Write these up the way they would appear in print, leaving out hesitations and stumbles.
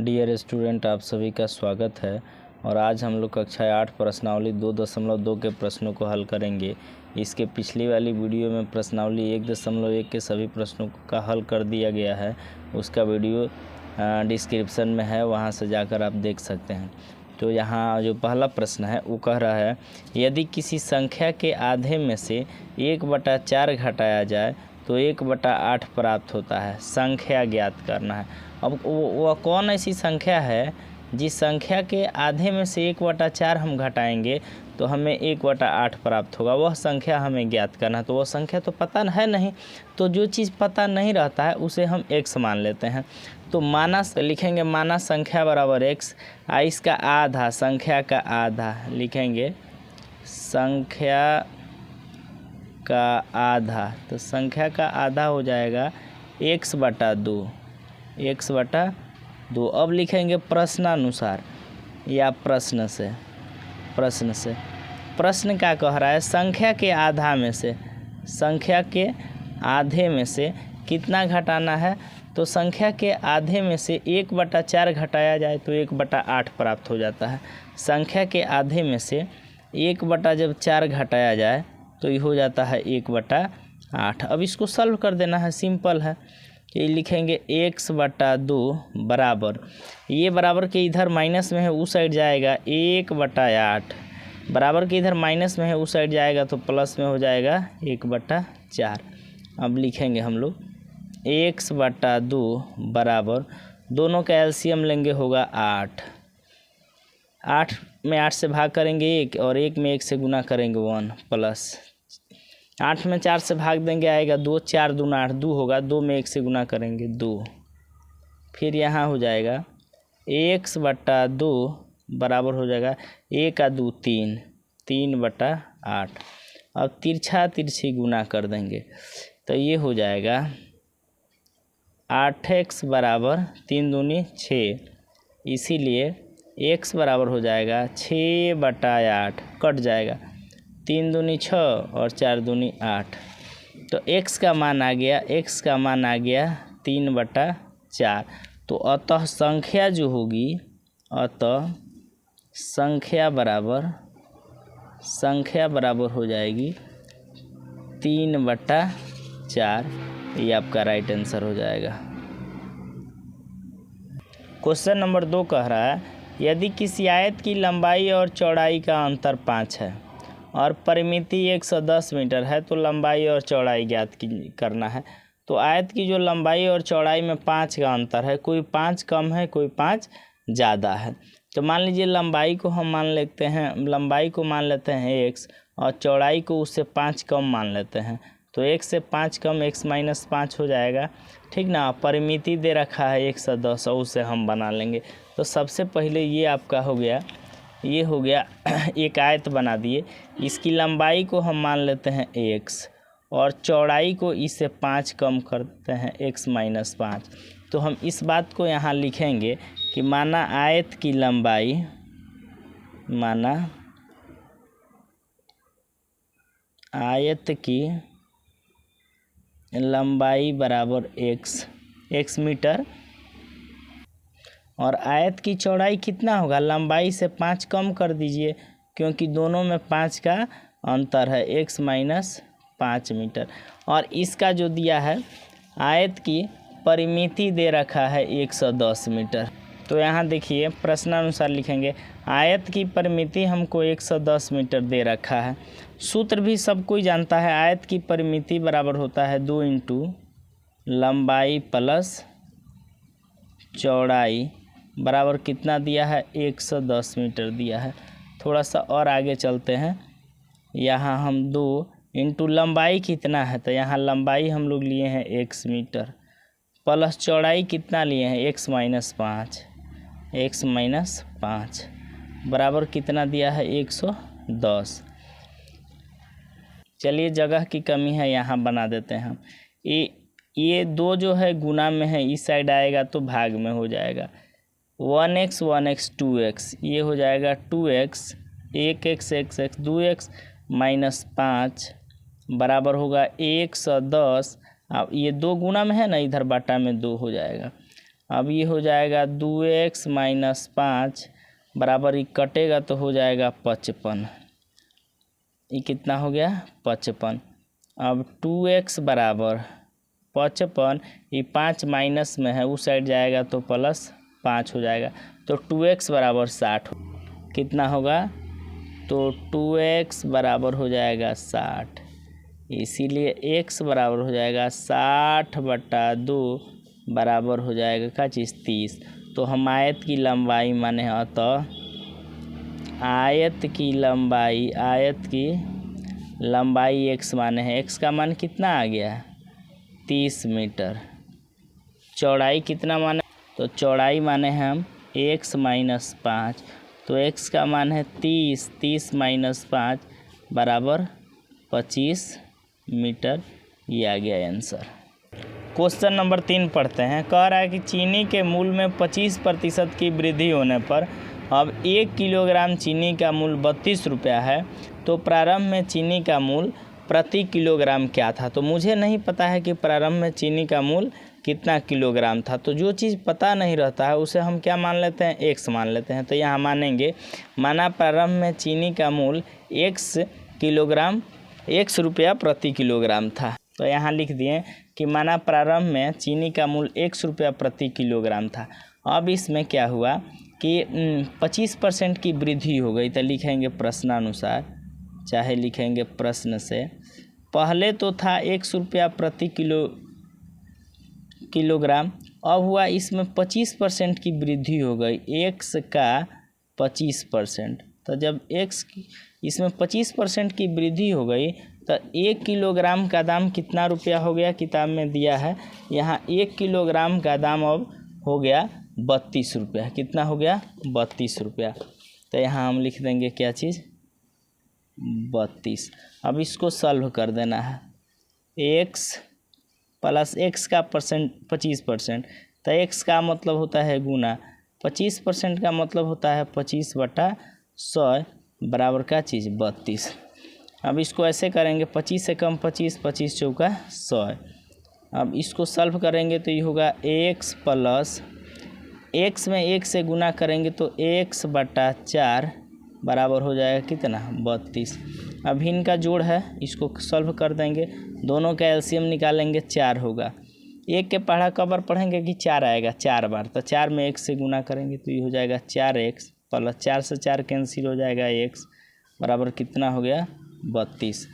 Dear student, आप सभी का स्वागत है। और आज हम लोग कक्षा 8 प्रश्नावली 2.2 के प्रश्नों को हल करेंगे। इसके पिछली वाली वीडियो में प्रश्नावली 1.1 के सभी प्रश्नों का हल कर दिया गया है। उसका वीडियो डिस्क्रिप्शन में है, वहां से जाकर आप देख सकते हैं। तो यहाँ जो पहला प्रश्न है वो कह रहा है, यदि किसी संख्या के आधे में से 1/4 घटाया जाए तो 1/8 प्राप्त होता है। संख्या ज्ञात करना है। अब वह कौन ऐसी संख्या है जिस संख्या के आधे में से 1/4 हम घटाएंगे तो हमें 1/8 प्राप्त होगा। वह संख्या हमें ज्ञात करना है। तो वह संख्या तो पता है नहीं, तो जो चीज़ पता नहीं रहता है उसे हम x मान लेते हैं। तो माना लिखेंगे, माना संख्या बराबर x, इसका आधा, संख्या का आधा लिखेंगे, संख्या का आधा। तो संख्या का आधा हो जाएगा x/2, x/2। अब लिखेंगे प्रश्नानुसार या प्रश्न से। प्रश्न क्या कह रहा है, संख्या के आधा में से, संख्या के आधे में से कितना घटाना है। तो संख्या के आधे में से 1/4 घटाया जाए तो 1/8 प्राप्त हो जाता है। संख्या के आधे में से 1/4 घटाया जाए तो ये हो जाता है 1/8। अब इसको सॉल्व कर देना है, सिंपल है। ये लिखेंगे x/2 बराबर, ये बराबर के इधर माइनस में है उस साइड जाएगा 1/8, बराबर के इधर माइनस में है उस साइड जाएगा तो प्लस में हो जाएगा 1/4। अब लिखेंगे हम लोग x/2 बराबर, दोनों का एलसीएम लेंगे होगा 8, 8 में 8 से भाग करेंगे 1 और 1 में 1 से गुना करेंगे 1, प्लस 8 में 4 से भाग देंगे आएगा 2, 4 दूना 8, 2 होगा, 2 में 1 से गुना करेंगे 2। फिर यहाँ हो जाएगा x/2 बराबर हो जाएगा 1 का 2 3, 3/8। अब तिरछा तिरछी गुना कर देंगे तो ये हो जाएगा 8x बराबर 3 दूनी 6, इसीलिए x बराबर हो जाएगा 6/8, कट जाएगा 3 दूनी 6 और 4 दूनी 8। तो x का मान आ गया, x का मान आ गया 3/4। तो अतः संख्या जो होगी, अतः संख्या बराबर हो जाएगी 3/4। ये आपका राइट आंसर हो जाएगा। क्वेश्चन नंबर 2 कह रहा है, यदि किसी आयत की लंबाई और चौड़ाई का अंतर 5 है और परिमिति 110 मीटर है तो लंबाई और चौड़ाई ज्ञात करना है। तो आयत की जो लंबाई और चौड़ाई में 5 का अंतर है, कोई 5 कम है कोई 5 ज़्यादा है। तो मान लीजिए लंबाई को हम मान लेते हैं, लंबाई को मान लेते हैं x और चौड़ाई को उससे 5 कम मान लेते हैं। तो 1 से 5 कम x-5 हो जाएगा, ठीक ना। परिमिति दे रखा है 110 और उसे हम बना लेंगे। तो सबसे पहले ये आपका हो गया, ये हो गया एक आयत बना दिए। इसकी लंबाई को हम मान लेते हैं x और चौड़ाई को इससे 5 कम करते हैं x-5। तो हम इस बात को यहाँ लिखेंगे कि माना आयत की लंबाई, माना आयत की लंबाई बराबर x मीटर और आयत की चौड़ाई कितना होगा, लंबाई से 5 कम कर दीजिए क्योंकि दोनों में 5 का अंतर है, x-5 मीटर। और इसका जो दिया है, आयत की परिमिति दे रखा है 110 मीटर। तो यहाँ देखिए प्रश्नानुसार लिखेंगे, आयत की परिमिति हमको 110 मीटर दे रखा है। सूत्र भी सब कोई जानता है, आयत की परिमिति बराबर होता है 2 × लंबाई प्लस चौड़ाई बराबर कितना दिया है, 110 मीटर दिया है। थोड़ा सा और आगे चलते हैं, यहाँ हम 2 × लंबाई कितना है, तो यहाँ लंबाई हम लोग लिए हैं x मीटर प्लस चौड़ाई कितना लिए हैं, x-5 बराबर कितना दिया है, 110। चलिए जगह की कमी है, यहाँ बना देते हैं हम। ये 2 जो है गुना में है, इस साइड आएगा तो भाग में हो जाएगा। 1x 1x 2x, ये हो जाएगा 2x, 1x 1x 2x -5 बराबर होगा 110। अब ये 2 गुना में है ना, इधर बाटा में 2 हो जाएगा। अब ये हो जाएगा 2x माइनस 5 बराबर, ये कटेगा तो हो जाएगा 55। ये कितना हो गया 55। अब 2x बराबर 55, ये 5 माइनस में है, उस साइड जाएगा तो प्लस 5 हो जाएगा, तो 2x बराबर 60। कितना होगा, तो 2x बराबर हो जाएगा 60, इसीलिए x बराबर हो जाएगा 60/2 बराबर हो जाएगा क्या चीज़ 30। तो हम आयत की लंबाई माने अतः आयत की लंबाई x माने है, x का मान कितना आ गया 30 मीटर। चौड़ाई कितना माने, तो चौड़ाई माने हम x माइनस 5, तो x का मान है 30, 30 माइनस 5 बराबर 25 मीटर। ये आ गया आंसर। क्वेश्चन नंबर 3 पढ़ते हैं। कह रहा है कि चीनी के मूल्य में 25% की वृद्धि होने पर अब 1 किलोग्राम चीनी का मूल्य 32 रुपया है, तो प्रारंभ में चीनी का मूल्य प्रति किलोग्राम क्या था। तो मुझे नहीं पता है कि प्रारंभ में चीनी का मूल्य कितना किलोग्राम था, तो जो चीज़ पता नहीं रहता है उसे हम क्या मान लेते हैं, एक्स मान लेते हैं। तो यहाँ मानेंगे, माना प्रारंभ में चीनी का मूल्य x रुपया प्रति किलोग्राम था, तो यहाँ लिख दिए कि माना प्रारंभ में चीनी का मूल्य x रुपया प्रति किलोग्राम था। अब इसमें क्या हुआ कि 25% की वृद्धि हो गई, तो लिखेंगे प्रश्नानुसार, चाहे लिखेंगे प्रश्न से। पहले तो था x रुपया प्रति किलोग्राम, अब हुआ इसमें 25% की वृद्धि हो गई, x का 25%। तो जब x इसमें 25% की वृद्धि हो गई तो 1 किलोग्राम का दाम कितना रुपया हो गया, किताब में दिया है यहाँ 1 किलोग्राम का दाम अब हो गया 32 रुपया। कितना हो गया 32 रुपया। तो यहाँ हम लिख देंगे क्या चीज़ 32। अब इसको सॉल्व कर देना है, x प्लस x का परसेंट 25%, तो x का मतलब होता है गुना, 25% का मतलब होता है 25/100 बराबर का चीज़ 32। अब इसको ऐसे करेंगे, 25 से कम 25, 25 चौका 100। अब इसको सॉल्व करेंगे तो ये होगा x प्लस x में 1 से गुना करेंगे तो x/4 बराबर हो जाएगा कितना 32। अब इनका जोड़ है, इसको सॉल्व कर देंगे, दोनों का एलसीएम निकालेंगे 4 होगा। एक के पढ़ा कब बार पढ़ेंगे कि 4 आएगा 4 बार, तो 4 में 1 से गुना करेंगे तो ये हो जाएगा 4x प्लस 4 से 4 कैंसिल हो जाएगा x बराबर कितना हो गया 32।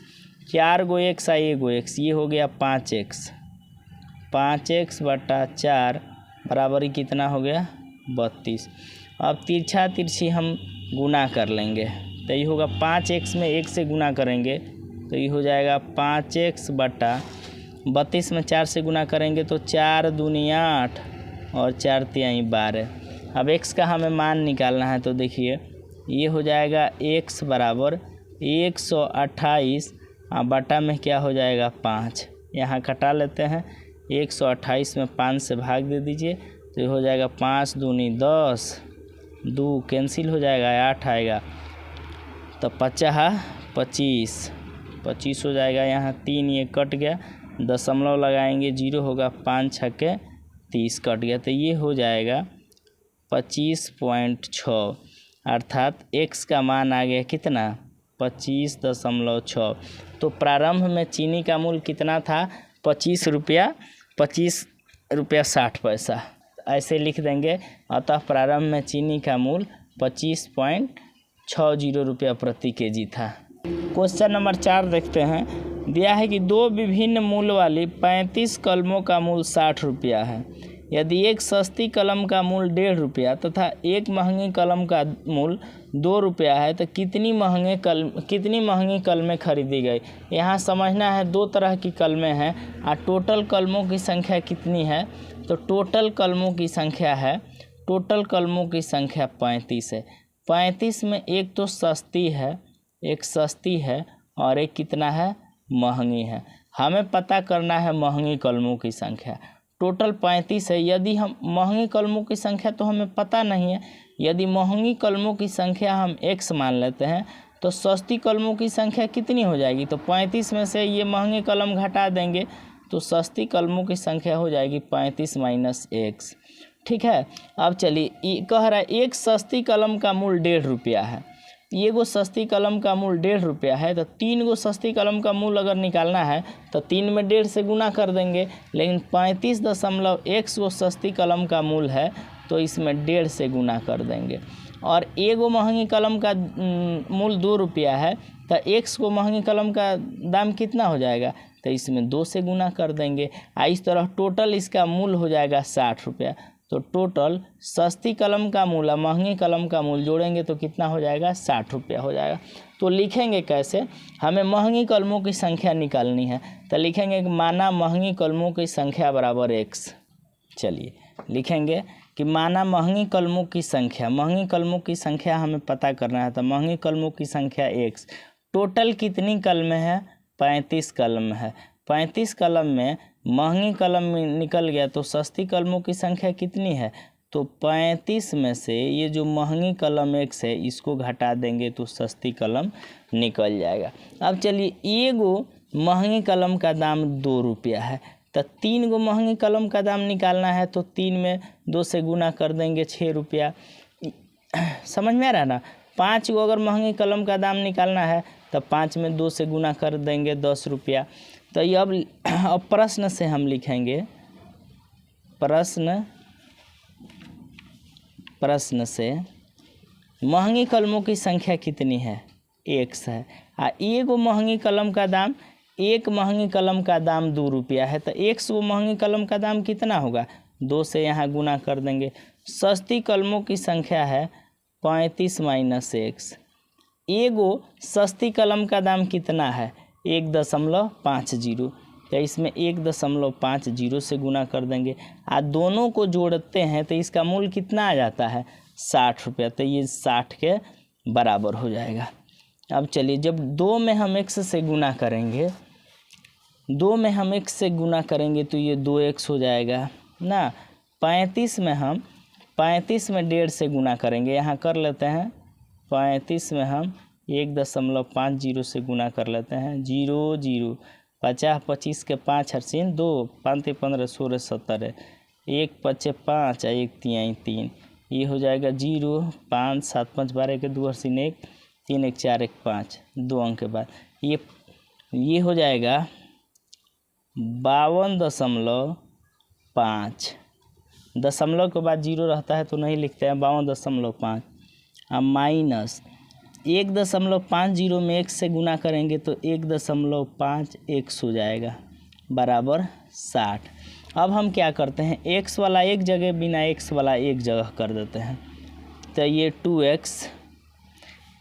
4 गो x आई 1 गो x, ये हो गया 5x, 5x/4 बराबर ही कितना हो गया 32। अब तिरछा तिरछी हम गुना कर लेंगे, तो ये होगा 5x में 1 से गुना करेंगे तो ये हो जाएगा 5x/32 में 4 से गुना करेंगे तो 4 दूनी 8 और 4 तिहाई 12। अब x का हमें मान निकालना है, तो देखिए ये हो जाएगा x बराबर 128 बटा में क्या हो जाएगा 5, यहाँ घटा लेते हैं, 128 में 5 से भाग दे दीजिए तो ये हो जाएगा 5 दूनी 10, 2 कैंसिल हो जाएगा 8 आएगा, तो 25 हो जाएगा। यहाँ 3 ये कट गया, दशमलव लगाएंगे 0 होगा, 5 छक्के 30 कट गया, तो ये हो जाएगा 25.6, अर्थात x का मान आ गया कितना 25.6। तो प्रारंभ में चीनी का मूल्य कितना था 25 रुपया 60 पैसा, ऐसे लिख देंगे। अतः प्रारंभ में चीनी का मूल्य 25.60 रुपया प्रति केजी था। क्वेश्चन नंबर 4 देखते हैं। दिया है कि 2 विभिन्न मूल्य वाली 35 कलमों का मूल्य 60 रुपया है। यदि एक सस्ती कलम का मूल्य 1.5 रुपया तथा एक महंगी कलम का मूल्य 2 रुपया है, तो कितनी महंगी कलमें खरीदी गई। यहाँ समझना है 2 तरह की कलमें हैं और टोटल कलमों की संख्या कितनी है। तो टोटल कलमों की संख्या 35 है। 35 में एक तो सस्ती है, एक सस्ती है और एक कितना है महंगी है। हमें पता करना है महंगी कलमों की संख्या। टोटल 35 है। यदि हम महंगी कलमों की संख्या तो हमें पता नहीं है, यदि महंगी कलमों की संख्या हम x मान लेते हैं तो सस्ती कलमों की संख्या कितनी हो जाएगी। तो 35 में से ये महंगी कलम घटा देंगे तो सस्ती कलमों की संख्या हो जाएगी 35 - x। ठीक है। अब चलिए कह रहा है एक सस्ती कलम का मूल्य 1.5 रुपया है। ये गो सस्ती कलम का मूल्य 1.5 रुपया है, तो 3 गो सस्ती कलम का मूल्य अगर निकालना है तो 3 में 1.5 से गुना कर देंगे। लेकिन 35.1 गो सस्ती कलम का मूल्य है, तो इसमें 1.5 से गुना कर देंगे। और एगो महंगी कलम का मूल्य 2 रुपया है, तो 1 गो महंगी कलम का दाम कितना हो जाएगा, तो इसमें 2 से गुना कर देंगे। इस तरह टोटल इसका मूल्य हो जाएगा 60 रुपया। तो टोटल सस्ती कलम का मूल्य महंगी कलम का मूल्य जोड़ेंगे तो कितना हो जाएगा, 60 रुपया हो जाएगा। तो लिखेंगे कैसे, हमें महंगी कलमों की संख्या निकालनी है, तो लिखेंगे कि माना महंगी कलमों की संख्या बराबर x। चलिए लिखेंगे कि माना महंगी कलमों की संख्या हमें पता करना है, तो महंगी कलमों की संख्या x। टोटल कितनी कलमें हैं, 35 कलम है। 35 कलम में महंगी कलम में निकल गया, तो सस्ती कलमों की संख्या कितनी है, तो 35 में से ये जो महंगी कलम x है इसको घटा देंगे तो सस्ती कलम निकल जाएगा। अब चलिए एगो महंगी कलम का दाम 2 रुपया है, तो 3 गो महंगी कलम का दाम निकालना है, तो 3 में 2 से गुना कर देंगे 6 रुपया। समझ में आ रहा है ना। 5 गो अगर महंगी कलम का दाम निकालना है तो 5 में 2 से गुना कर देंगे 10 रुपया। तो ये अब प्रश्न से हम लिखेंगे, प्रश्न से महंगी कलमों की संख्या कितनी है, x है। एगो महंगी कलम का दाम, एक महंगी कलम का दाम 2 रुपया है, तो 1 गो महंगी कलम का दाम कितना होगा, 2 से यहाँ गुना कर देंगे। सस्ती कलमों की संख्या है 35 माइनस x। एगो सस्ती कलम का दाम कितना है, 1.50, तो इसमें 1.50 से गुना कर देंगे। दोनों को जोड़ते हैं तो इसका मूल्य कितना आ जाता है, 60 रुपया, तो ये 60 के बराबर हो जाएगा। अब चलिए जब 2 में हम x से गुना करेंगे, 2 में हम x से गुना करेंगे तो ये 2x हो जाएगा ना। 35 में हम 35 में 1.5 से गुना करेंगे, यहाँ कर लेते हैं। 35 में हम 1.50 से गुना कर लेते हैं, 0 0 50 25 के 5 हर्सिन 2 5 15 16 17 1 5 5 1 3 3, ये हो जाएगा 0 5 7 5 12 के 2 हर्सिन 1 3 1 4 1 5, 2 अंक के बाद ये हो जाएगा 52.5। दशमलव के बाद 0 रहता है तो नहीं लिखते हैं, 52.5। अब माइनस 1.50 में x से गुना करेंगे तो 1.5x हो जाएगा बराबर 60। अब हम क्या करते हैं, x वाला एक जगह बिना x वाला एक जगह कर देते हैं, तो ये 2x,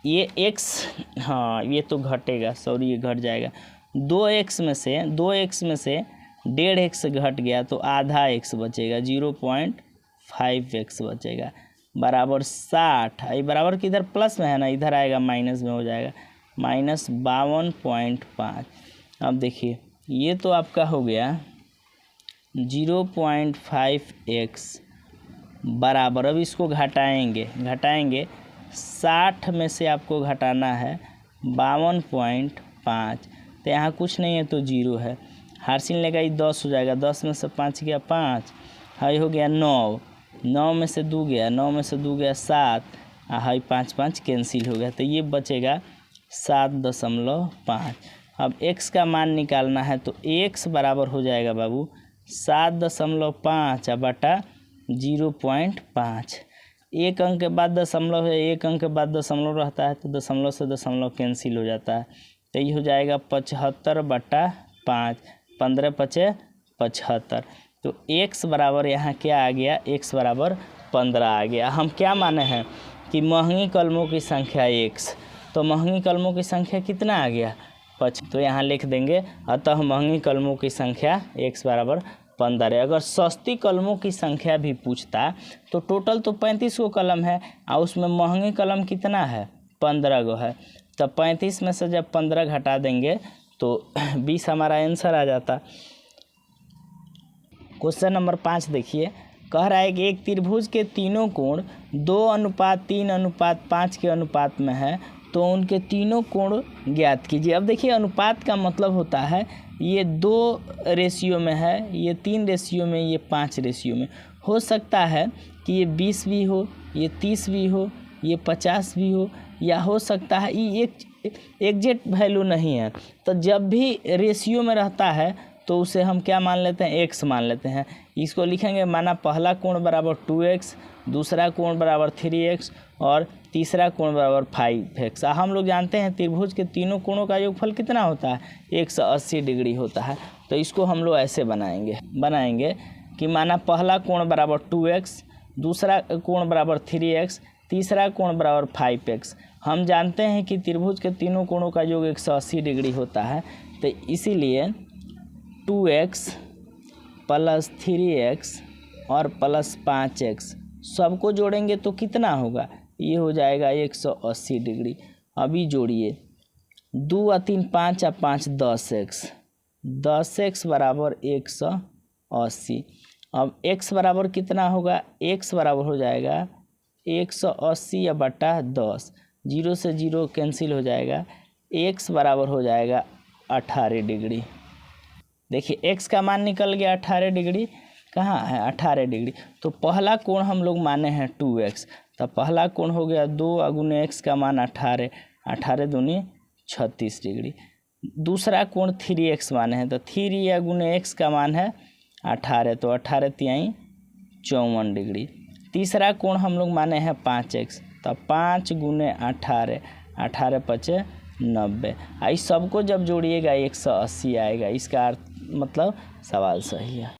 ये x, हाँ ये तो घटेगा, सॉरी ये घट जाएगा। 2x में से 1.5x घट गया तो आधा x बचेगा, 0.5x बचेगा बराबर 60। ये बराबर की इधर प्लस में है ना, इधर आएगा माइनस में हो जाएगा, माइनस 52.5। अब देखिए ये तो आपका हो गया 0.5x बराबर, अब इसको घटाएंगे 60 में से आपको घटाना है 52.5, तो यहाँ कुछ नहीं है तो 0 है। हार्सिन लेगा ये 10 हो जाएगा, 10 में से 5 गया 5, हाई हो गया 9, 9 में से 2 गया, 9 में से 2 गया 7, हाई 5 5 कैंसिल हो गया, तो ये बचेगा 7.5। अब x का मान निकालना है तो x बराबर हो जाएगा बाबू 7.5 बटा 0.5। एक अंक के बाद दशमलव है, एक अंक के बाद दशमलव रहता है तो दशमलव से दशमलव कैंसिल हो जाता है, तो ये हो जाएगा 75/5, 15 × 5 = 75। तो x बराबर यहाँ क्या आ गया, x बराबर 15 आ गया। हम क्या माने हैं कि महंगी कलमों की संख्या x, तो महंगी कलमों की संख्या कितना आ गया 5, तो यहाँ लिख देंगे अतः महंगी कलमों की संख्या x बराबर 15 है। अगर सस्ती कलमों की संख्या भी पूछता तो टोटल तो 35 गो कलम है और उसमें महंगी कलम कितना है 15 गो है, तो 35 में से जब 15 घटा देंगे तो 20 हमारा आंसर आ जाता। क्वेश्चन नंबर 5 देखिए, कह रहा है कि एक त्रिभुज के तीनों कोण 2:3:5 के अनुपात में है, तो उनके तीनों कोण ज्ञात कीजिए। अब देखिए अनुपात का मतलब होता है ये 2 रेशियो में है, ये 3 रेशियो में, ये 5 रेशियो में। हो सकता है कि ये 20 भी हो, ये 30 भी हो, ये 50 भी हो, या हो सकता है ये एक एग्जैक्ट वैल्यू नहीं है। तो जब भी रेशियो में रहता है तो उसे हम क्या मान लेते हैं, x मान लेते हैं। इसको लिखेंगे, माना पहला कोण बराबर 2x, दूसरा कोण बराबर 3x और तीसरा कोण बराबर 5x। हम लोग जानते हैं त्रिभुज के तीनों कोणों का योगफल कितना होता है, 180 डिग्री होता है। तो इसको हम लोग ऐसे बनाएंगे कि माना पहला कोण बराबर 2x, दूसरा कोण बराबर 3x, तीसरा कोण बराबर 5x। हम जानते हैं कि त्रिभुज के तीनों कोणों का योग 180 डिग्री होता है। तो इसीलिए 2x प्लस 3x और प्लस 5x सबको जोड़ेंगे तो कितना होगा, ये हो जाएगा 180 डिग्री। अभी जोड़िए, 2 और 3 5 और 5 10x, 10x बराबर 180। अब x बराबर कितना होगा, x बराबर हो जाएगा 180 या बटा 10, 0 से 0 कैंसिल हो जाएगा, x बराबर हो जाएगा 18 डिग्री। देखिए x का मान निकल गया 18 डिग्री, कहाँ है 18 डिग्री। तो पहला कोण हम लोग माने हैं 2x, तो पहला कोण हो गया 2 गुने x का मान 18, 18 दूनी 36 डिग्री। दूसरा कोण 3x माने हैं, तो 3 गुने x का मान है 18, तो 18 तिहाई 54 डिग्री। तीसरा कोण हम लोग माने हैं 5x, तो 5 गुने 18, 18 पचे 90। इस सबको जब जोड़िएगा 180 आएगा। इसका अर्थ मतलब सवाल सही है।